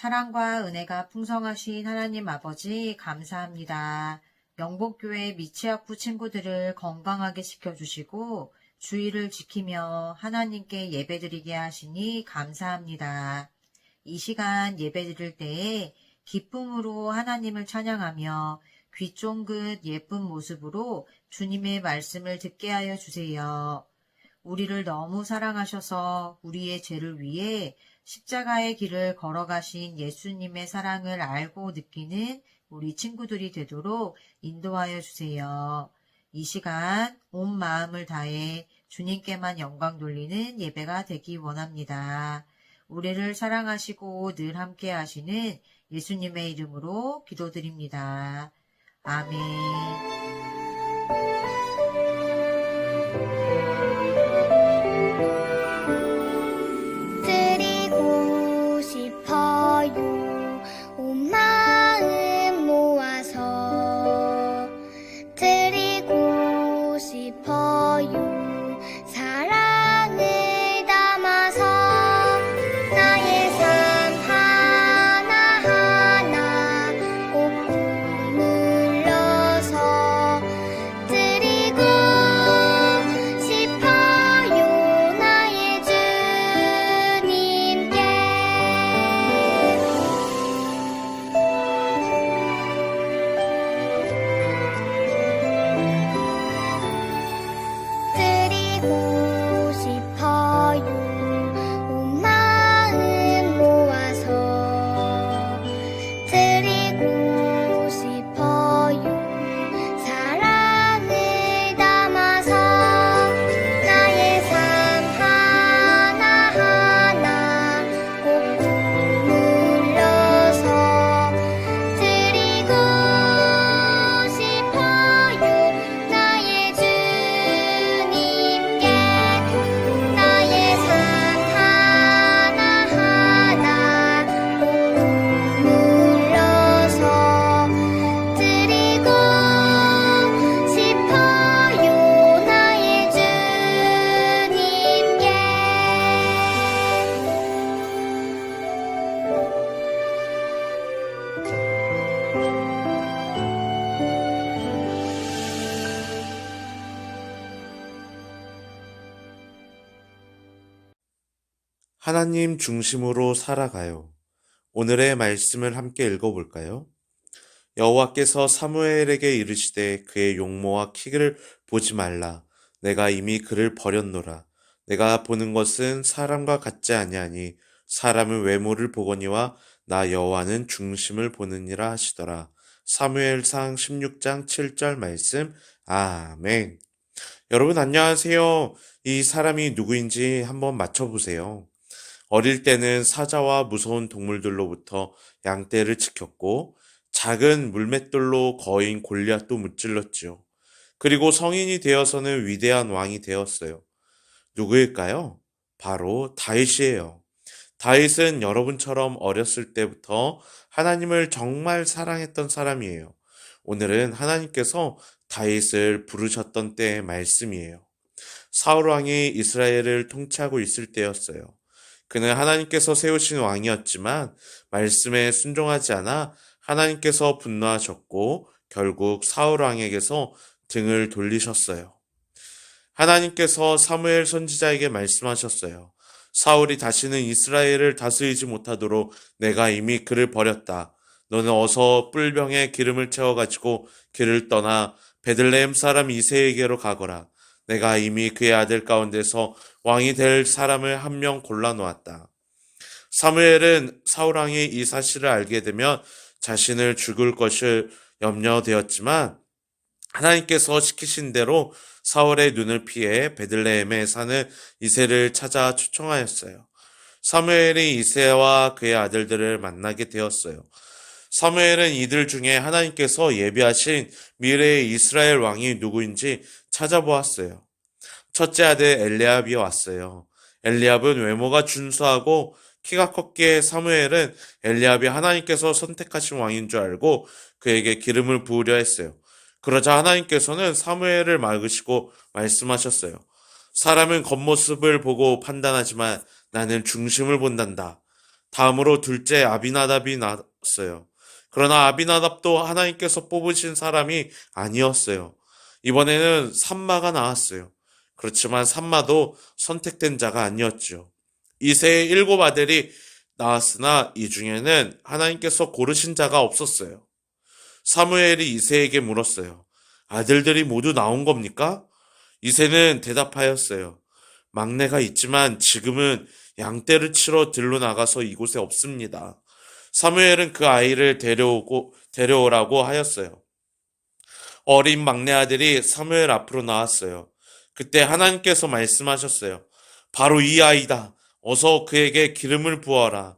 사랑과 은혜가 풍성하신 하나님 아버지 감사합니다. 영복교회 미취학부 친구들을 건강하게 지켜주시고 주의를 지키며 하나님께 예배드리게 하시니 감사합니다. 이 시간 예배드릴 때에 기쁨으로 하나님을 찬양하며 귀 쫑긋 예쁜 모습으로 주님의 말씀을 듣게 하여 주세요. 우리를 너무 사랑하셔서 우리의 죄를 위해 십자가의 길을 걸어가신 예수님의 사랑을 알고 느끼는 우리 친구들이 되도록 인도하여 주세요. 이 시간 온 마음을 다해 주님께만 영광 돌리는 예배가 되기 원합니다. 우리를 사랑하시고 늘 함께 하시는 예수님의 이름으로 기도드립니다. 아멘. 드리고 싶어요. 온 마음 모아서 드리고 싶어요. 사랑을 담아서 나의 삶 하나하나 꼭 눌러서 드리고 싶어요. 나의 주님께 드리고 싶어요. 온 마음 모아서 드리고 싶어요. 사랑을 담아서 나의 삶 하나하나 꼭 눌러서 드리고 싶어요. 나의 주님께 나의 삶 하나하나 꼭 눌러서 드리고 싶어요. 나의 주님께 하나님 중심으로 살아가요. 오늘의 말씀을 함께 읽어볼까요? 여호와께서 사무엘에게 이르시되 그의 용모와 키를 보지 말라. 내가 이미 그를 버렸노라. 내가 보는 것은 사람과 같지 아니하니 사람은 외모를 보거니와 나 여호와는 중심을 보느니라 하시더라. 사무엘상 16장 7절 말씀. 아멘. 여러분 안녕하세요. 이 사람이 누구인지 한번 맞춰보세요. 어릴 때는 사자와 무서운 동물들로부터 양떼를 지켰고 작은 물맷돌로 거인 골리앗도 무찔렀지요. 그리고 성인이 되어서는 위대한 왕이 되었어요. 누구일까요? 바로 다윗이에요. 다윗은 여러분처럼 어렸을 때부터 하나님을 정말 사랑했던 사람이에요. 오늘은 하나님께서 다윗을 부르셨던 때의 말씀이에요. 사울 왕이 이스라엘을 통치하고 있을 때였어요. 그는 하나님께서 세우신 왕이었지만 말씀에 순종하지 않아 하나님께서 분노하셨고 결국 사울 왕에게서 등을 돌리셨어요. 하나님께서 사무엘 선지자에게 말씀하셨어요. 사울이 다시는 이스라엘을 다스리지 못하도록 내가 이미 그를 버렸다. 너는 어서 뿔병에 기름을 채워가지고 그를 떠나 베들레헴 사람 이새에게로 가거라. 내가 이미 그의 아들 가운데서 왕이 될 사람을 한 명 골라놓았다. 사무엘은 사울왕이 이 사실을 알게 되면 자신을 죽을 것을 염려되었지만 하나님께서 시키신 대로 사울의 눈을 피해 베들레헴에 사는 이새를 찾아 초청하였어요. 사무엘이 이새와 그의 아들들을 만나게 되었어요. 사무엘은 이들 중에 하나님께서 예비하신 미래의 이스라엘 왕이 누구인지 찾아보았어요. 첫째 아들 엘리압이 왔어요. 엘리압은 외모가 준수하고 키가 컸기에 사무엘은 엘리압이 하나님께서 선택하신 왕인 줄 알고 그에게 기름을 부으려 했어요. 그러자 하나님께서는 사무엘을 막으시고 말씀하셨어요. 사람은 겉모습을 보고 판단하지만 나는 중심을 본단다. 다음으로 둘째 아비나답이 나왔어요. 그러나 아비나답도 하나님께서 뽑으신 사람이 아니었어요. 이번에는 삼마가 나왔어요. 그렇지만 삼마도 선택된 자가 아니었죠. 이새의 7 아들이 나왔으나 이 중에는 하나님께서 고르신 자가 없었어요. 사무엘이 이새에게 물었어요. 아들들이 모두 나온 겁니까? 이새는 대답하였어요. 막내가 있지만 지금은 양떼를 치러 들로 나가서 이곳에 없습니다. 사무엘은 그 아이를 데려오라고 하였어요. 어린 막내 아들이 사무엘 앞으로 나왔어요. 그때 하나님께서 말씀하셨어요. 바로 이 아이다. 어서 그에게 기름을 부어라.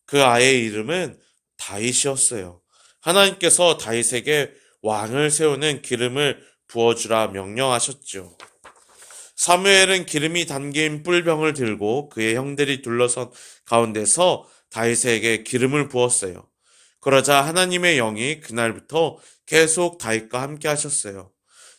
그 아이의 이름은 다윗이었어요. 하나님께서 다윗에게 왕을 세우는 기름을 부어주라 명령하셨죠. 사무엘은 기름이 담긴 뿔병을 들고 그의 형들이 둘러선 가운데서 다윗에게 기름을 부었어요. 그러자 하나님의 영이 그날부터 계속 다윗과 함께 하셨어요.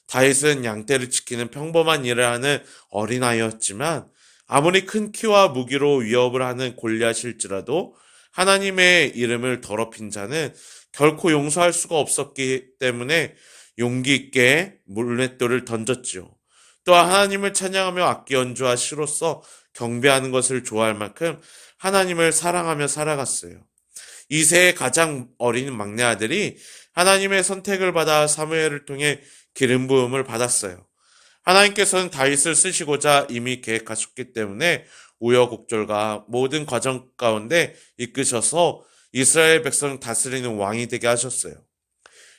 다윗은 양떼를 지키는 평범한 일을 하는 어린아이였지만 아무리 큰 키와 무기로 위협을 하는 골리앗일지라도 하나님의 이름을 더럽힌 자는 결코 용서할 수가 없었기 때문에 용기 있게 물맷돌을 던졌지요. 또한 하나님을 찬양하며 악기 연주와 시로서 경배하는 것을 좋아할 만큼 하나님을 사랑하며 살아갔어요. 이새의 가장 어린 막내 아들이 하나님의 선택을 받아 사무엘을 통해 기름 부음을 받았어요. 하나님께서는 다윗을 쓰시고자 이미 계획하셨기 때문에 우여곡절과 모든 과정 가운데 이끄셔서 이스라엘 백성 다스리는 왕이 되게 하셨어요.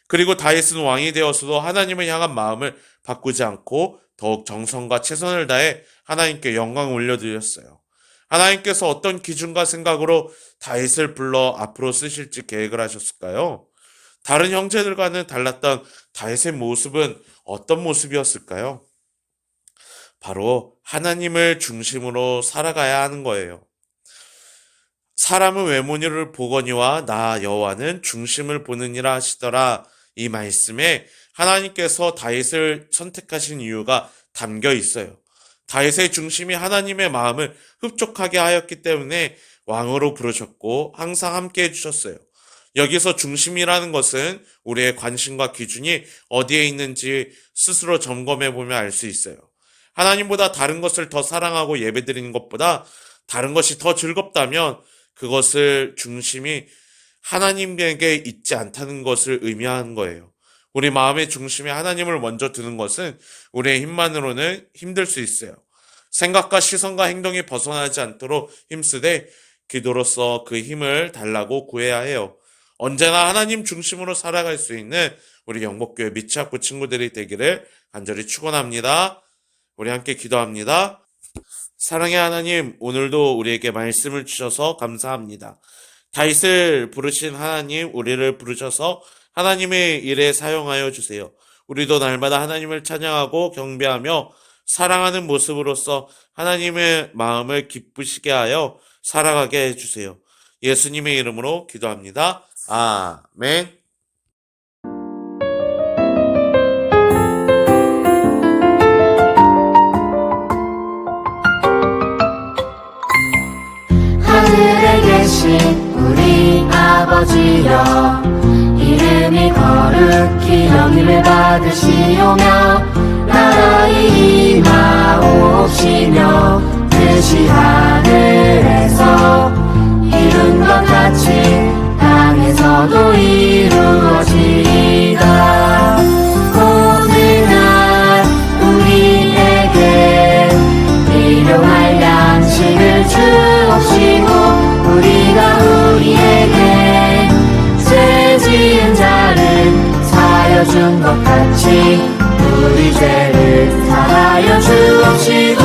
그리고 다윗은 왕이 되어서도 하나님을 향한 마음을 바꾸지 않고 더욱 정성과 최선을 다해 하나님께 영광을 올려드렸어요. 하나님께서 어떤 기준과 생각으로 다윗을 불러 앞으로 쓰실지 계획을 하셨을까요? 다른 형제들과는 달랐던 다윗의 모습은 어떤 모습이었을까요? 바로 하나님을 중심으로 살아가야 하는 거예요. 사람은 외모를 보거니와 나 여호와는 중심을 보느니라 하시더라. 이 말씀에 하나님께서 다윗을 선택하신 이유가 담겨 있어요. 다윗의 중심이 하나님의 마음을 흡족하게 하였기 때문에 왕으로 부르셨고 항상 함께 해주셨어요. 여기서 중심이라는 것은 우리의 관심과 기준이 어디에 있는지 스스로 점검해 보면 알 수 있어요. 하나님보다 다른 것을 더 사랑하고 예배드리는 것보다 다른 것이 더 즐겁다면 그것을 중심이 하나님에게 있지 않다는 것을 의미하는 거예요. 우리 마음의 중심에 하나님을 먼저 두는 것은 우리의 힘만으로는 힘들 수 있어요. 생각과 시선과 행동이 벗어나지 않도록 힘쓰되 기도로서 그 힘을 달라고 구해야 해요. 언제나 하나님 중심으로 살아갈 수 있는 우리 영복교회 미치학부 친구들이 되기를 간절히 축원합니다. 우리 함께 기도합니다. 사랑의 하나님, 오늘도 우리에게 말씀을 주셔서 감사합니다. 다윗을 부르신 하나님, 우리를 부르셔서 하나님의 일에 사용하여 주세요. 우리도 날마다 하나님을 찬양하고 경배하며 사랑하는 모습으로서 하나님의 마음을 기쁘시게 하여 살아가게 해주세요. 예수님의 이름으로 기도합니다. 아멘. 하늘에 계신 우리 아버지여, 이름이 거룩히 여김을 받으시오며 나라의 임하옵시며 뜻이 하늘에서 이룬 것 같이 땅에서도 이루어지이다. 오늘날 우리에게 일용할 양식을 주옵시고 우리가 우리에게 죄 지은 자를 사하여 준 것 같이 우리 죄를 사하여 주옵시고